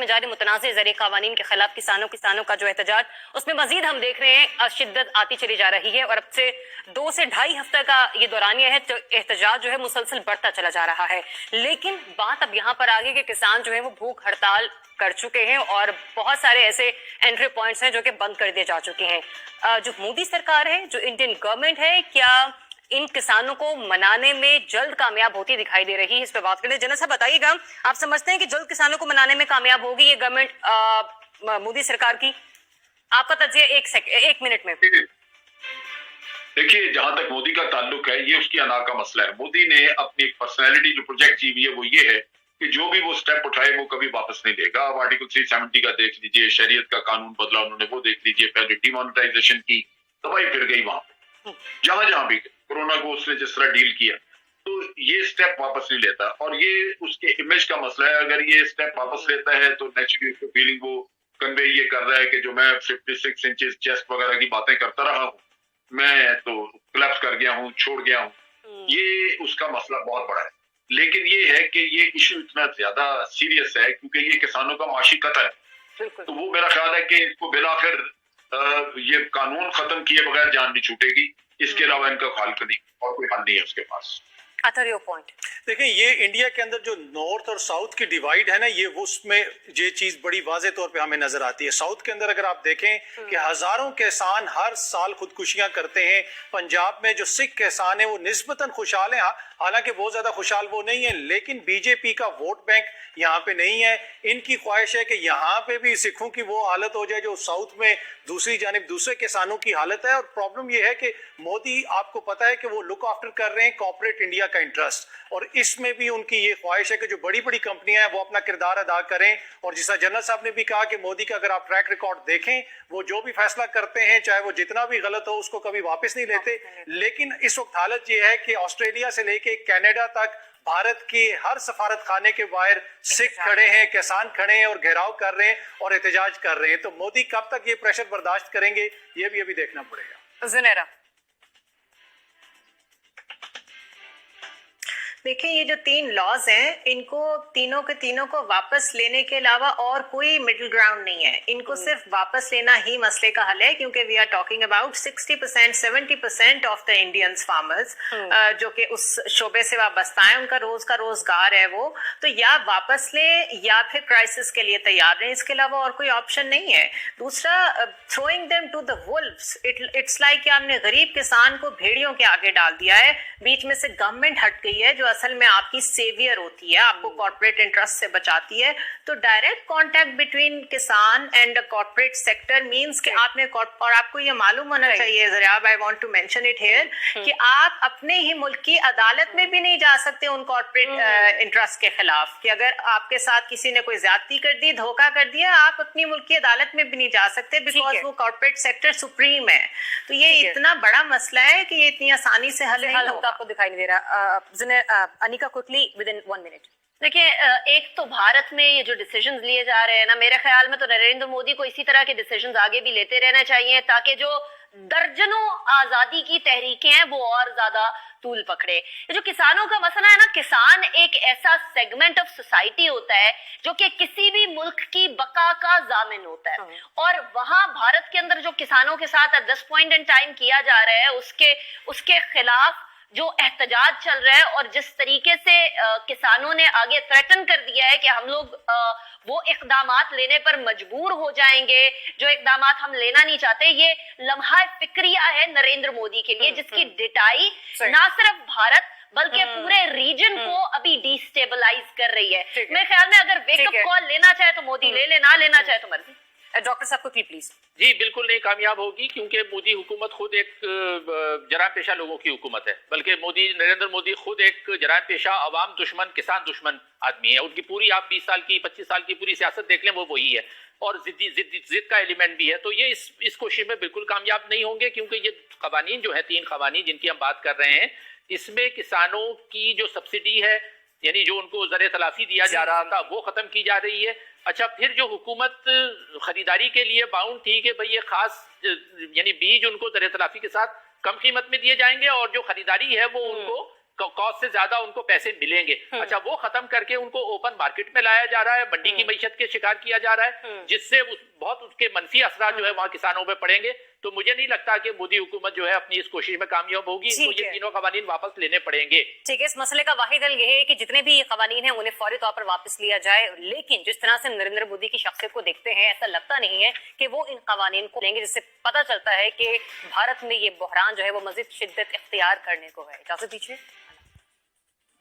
में जारी मुतनाज़ ज़रिए क़वानीन के खिलाफ किसानों का जो एहतजाज, उसमें मजीद हम देख रहे हैं शिद्दत आती चली जा रही है और अब से 2 से ढाई हफ्ते का ये दौरानिया है तो एहतजाज जो है मुसलसल बढ़ता चला जा रहा है। लेकिन बात अब यहाँ पर आ गई कि किसान जो है वो भूख हड़ताल कर चुके हैं और बहुत सारे ऐसे एंट्री पॉइंट्स हैं जो कि बंद कर दिए जा चुके हैं। जो मोदी सरकार है, जो इंडियन गवर्नमेंट है, क्या इन किसानों को मनाने में जल्द कामयाब होती दिखाई दे रही है? इस पे बात करें। जनरल साहब बताइएगा, आप समझते हैं कि जल्द किसानों को मनाने में कामयाब होगी ये गवर्नमेंट मोदी सरकार की? आपका तजिया एक मिनट में। देखिए, जहां तक मोदी का ताल्लुक है, ये उसकी अना का मसला है। मोदी ने अपनी एक पर्सनैलिटी जो प्रोजेक्ट की हुई है वो ये है कि जो भी वो स्टेप उठाए वो कभी वापस नहीं लेगा। अब आर्टिकल 370 का देख लीजिए, शरीयत का कानून बदला उन्होंने, वो देख लीजिए, पहले डिमोनेटाइजेशन की दवाई फिर गई वहां पे, जहां जहां भी कोरोना को उसने जिस तरह डील किया, तो ये स्टेप वापस नहीं लेता और ये उसके इमेज का मसला है। अगर ये स्टेप वापस लेता है तो नेचुरली उसको फीलिंग वो कन्वे ये कर रहा है कि जो मैं 56 इंचेस चेस्ट वगैरह की बातें करता रहा हूँ, मैं तो क्लैप्स कर गया हूँ, छोड़ गया हूँ। ये उसका मसला बहुत बड़ा है। लेकिन ये है कि ये इशू इतना ज्यादा सीरियस है क्योंकि ये किसानों का माशी कत्ल है, तो वो मेरा ख्याल है कि इसको बिलाखिर ये कानून खत्म किए बगैर जान नहीं छूटेगी। इसके अलावा इनका हल नहीं और कोई हल नहीं है उसके पास। पॉइंट देखिए, ये इंडिया के अंदर जो नॉर्थ और साउथ की डिवाइड है ना, ये उसमें ये चीज बड़ी वाजे तौर पे हमें नजर आती है। साउथ के अंदर अगर आप देखें कि हजारों किसान हर साल खुदकुशियां करते हैं। पंजाब में जो सिख किसान है वो निस्बतन खुशहाल है, हालांकि बहुत ज्यादा खुशहाल वो नहीं है, लेकिन बीजेपी का वोट बैंक यहाँ पे नहीं है। इनकी ख्वाहिश है कि यहाँ पे भी सिखों की वो हालत हो जाए जो साउथ में दूसरी जानिब दूसरे किसानों की हालत है। और प्रॉब्लम ये है कि मोदी, आपको पता है कि वो लुक आफ्टर कर रहे हैं कॉर्पोरेट इंडिया का इंटरेस्ट, और इसमें भी उनकी ये ख्वाहिश है कि जो बड़ी बड़ी कंपनियां हैं वो अपना किरदार अदा करें। और जिस जनरल साहब ने भी कहा कि मोदी का अगर आप ट्रैक रिकॉर्ड देखें, वो जो भी फैसला करते हैं चाहे वो जितना भी गलत हो उसको कभी वापस नहीं लेते। लेकिन इस वक्त हालत ये है कि ऑस्ट्रेलिया से लेके कनाडा तक भारत के हर सफारत खाने के बाहर सिख खड़े हैं, किसान खड़े हैं और घेराव कर रहे हैं और एहतजाज कर रहे हैं। तो मोदी कब तक ये प्रेशर बर्दाश्त करेंगे, ये भी अभी देखना पड़ेगा। जुनैरा, देखिए, ये जो 3 लॉज हैं, इनको तीनों के तीनों को वापस लेने के अलावा और कोई मिडिल ग्राउंड नहीं है। इनको सिर्फ वापस लेना ही मसले का हल है, क्योंकि we are talking about 60% 70% of the Indians farmers जो कि उस शोबे से वाबस्ता है, उनका रोज का रोजगार है वो। तो या वापस लें या फिर क्राइसिस के लिए तैयार रहें, इसके अलावा और कोई ऑप्शन नहीं है। दूसरा, throwing them to the wolves, it's like कि आपने गरीब किसान को भेड़ियों के आगे डाल दिया है। बीच में से गवर्नमेंट हट गई है जो असल में आपकी सेवियर होती है, आपको कॉर्पोरेट इंटरेस्ट से बचाती है। तो direct contact between kisan and corporate sector means कि आपने, और आपको ये मालूम होना चाहिए Zariyab, I want to mention it here, कि आप अपने ही मुल्क की अदालत में भी नहीं जा सकते उन कॉर्पोरेट इंटरेस्ट के खिलाफ। कि अगर आपके साथ किसी ने कोई ज्यादती कर दी, धोखा कर दिया, आप अपनी मुल्क की अदालत में भी नहीं जा सकते, बिकॉज वो कॉर्पोरेट सेक्टर सुप्रीम है। तो ये इतना बड़ा मसला है कि ये इतनी आसानी से हल नहीं होगा। आपको दिखाई नहीं दे रहा। Anika, quickly with in 1 minute. देखिए, एक तो भारत में ये जो डिसीजंस लिए जा रहे हैं ना, मेरे ख्याल में तो नरेंद्र मोदी को इसी तरह के डिसीजंस आगे भी लेते रहना चाहिए, ताकि जो दर्जनों आजादी की तहरीकें हैं वो और ज्यादा तूल पकड़े। ये जो किसानों का मसला है ना, किसान एक ऐसा सेगमेंट ऑफ सोसाइटी होता है जो कि किसी भी मुल्क की बका का जामिन होता है, और वहां भारत के अंदर जो किसानों के साथ at this point in time किया जा रहा है, उसके खिलाफ जो एहतजाज चल रहा है, और जिस तरीके से किसानों ने आगे थ्रेटन कर दिया है कि हम लोग वो इकदामात लेने पर मजबूर हो जाएंगे जो इकदामात हम लेना नहीं चाहते, ये लम्हा फिक्रिया है नरेंद्र मोदी के लिए, जिसकी डिटाई ना सिर्फ भारत बल्कि पूरे रीजन को अभी डिस्टेबलाइज कर रही है। मेरे ख्याल में अगर वेकअप कॉल लेना चाहे तो मोदी ले ले, ना लेना चाहे तो मर्जी। डॉक्टर साहब को प्लीज। जी, बिल्कुल नहीं कामयाब होगी, क्योंकि मोदी हुकूमत खुद एक जराम पेशा लोगों की हुकूमत है। बल्कि नरेंद्र मोदी खुद एक जराम पेशा, अवाम दुश्मन, किसान दुश्मन आदमी है। उनकी पूरी, आप 20 साल की 25 साल की पूरी सियासत देख लें, वो वही है, और जिद का एलिमेंट भी है। तो ये इस कोशिश में बिल्कुल कामयाब नहीं होंगे, क्योंकि ये कवानीन जो है, 3 कवानीन जिनकी हम बात कर रहे हैं, इसमें किसानों की जो सब्सिडी है, यानी जो उनको ज़र तलाफी दिया जा रहा था, वो खत्म की जा रही है। अच्छा, फिर जो हुकूमत खरीदारी के लिए बाउंड थी कि भाई ये खास यानी बीज उनको ज़र तलाफी के साथ कम कीमत में दिए जाएंगे, और जो खरीदारी है वो उनको कॉस्ट से ज्यादा उनको पैसे मिलेंगे। अच्छा, वो खत्म करके उनको ओपन मार्केट में लाया जा रहा है, मंडी की मईशत के शिकार किया जा रहा है, जिससे बहुत उसके मनफी असरात जो है वहां किसानों पे पड़ेंगे। तो मुझे नहीं लगता कि मोदी हुकूमत जो है अपनी इस कोशिश में कामयाब होगी। इनको ये तीनों कवानीन वापस लेने पड़ेंगे। ठीक है, इस मसले का वाहिद हल यह है कि जितने भी ये कवानीन हैं उन्हें फौरी तौर पर वापस लिया जाए, लेकिन जिस तरह से नरेंद्र मोदी की शख्सियत को देखते हैं ऐसा लगता नहीं है कि वो इन कवानीन को लेंगे, जिससे पता चलता है कि भारत में ये बहरान जो है वो मजीद शिद्दत इख्तियार करने को है। इजाजत दीजिए।